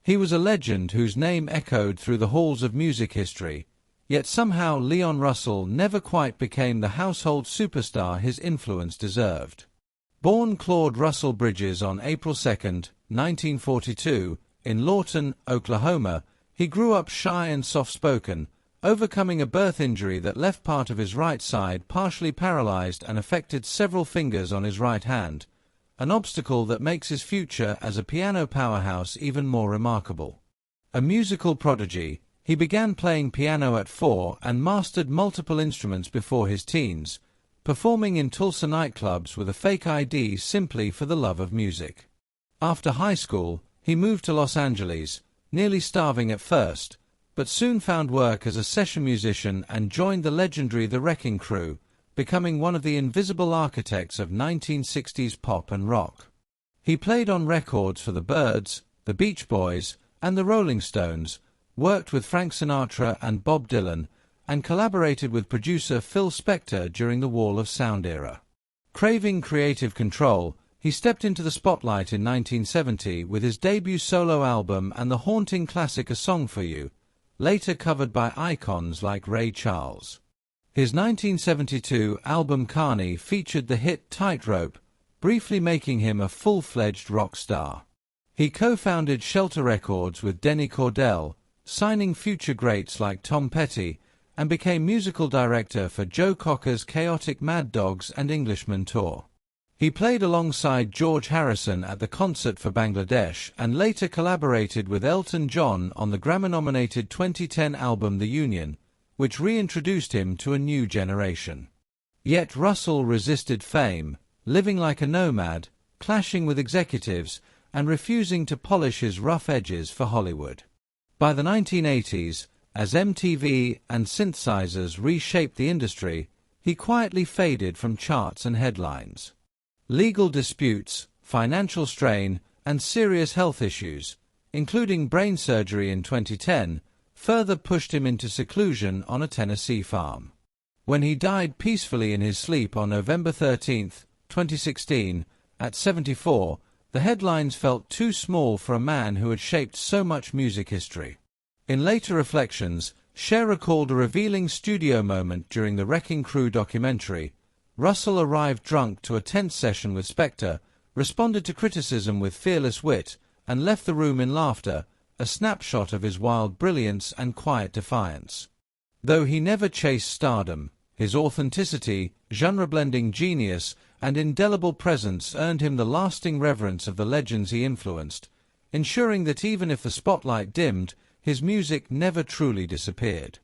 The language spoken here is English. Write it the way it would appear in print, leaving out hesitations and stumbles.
He was a legend whose name echoed through the halls of music history, yet somehow Leon Russell never quite became the household superstar his influence deserved. Born Claude Russell Bridges on April 2, 1942, in Lawton, Oklahoma, he grew up shy and soft-spoken, overcoming a birth injury that left part of his right side partially paralyzed and affected several fingers on his right hand, an obstacle that makes his future as a piano powerhouse even more remarkable. A musical prodigy, he began playing piano at 4 and mastered multiple instruments before his teens, performing in Tulsa nightclubs with a fake ID simply for the love of music. After high school, he moved to Los Angeles, nearly starving at first, but soon found work as a session musician and joined the legendary The Wrecking Crew, becoming one of the invisible architects of 1960s pop and rock. He played on records for the Byrds, the Beach Boys, and the Rolling Stones, worked with Frank Sinatra and Bob Dylan, and collaborated with producer Phil Spector during the Wall of Sound era. Craving creative control, he stepped into the spotlight in 1970 with his debut solo album and the haunting classic A Song for You, later covered by icons like Ray Charles. His 1972 album Carney featured the hit Tightrope, briefly making him a full-fledged rock star. He co-founded Shelter Records with Denny Cordell, signing future greats like Tom Petty, and became musical director for Joe Cocker's Chaotic Mad Dogs and Englishman tour. He played alongside George Harrison at the Concert for Bangladesh and later collaborated with Elton John on the Grammy-nominated 2010 album The Union, which reintroduced him to a new generation. Yet Russell resisted fame, living like a nomad, clashing with executives, and refusing to polish his rough edges for Hollywood. By the 1980s, as MTV and synthesizers reshaped the industry, he quietly faded from charts and headlines. Legal disputes, financial strain, and serious health issues, including brain surgery in 2010, further pushed him into seclusion on a Tennessee farm. When he died peacefully in his sleep on November 13, 2016, at 74, the headlines felt too small for a man who had shaped so much music history. In later reflections, Cher recalled a revealing studio moment during the Wrecking Crew documentary. Russell arrived drunk to a tense session with Spector, responded to criticism with fearless wit, and left the room in laughter, a snapshot of his wild brilliance and quiet defiance. Though he never chased stardom, his authenticity, genre-blending genius, and indelible presence earned him the lasting reverence of the legends he influenced, ensuring that even if the spotlight dimmed, his music never truly disappeared.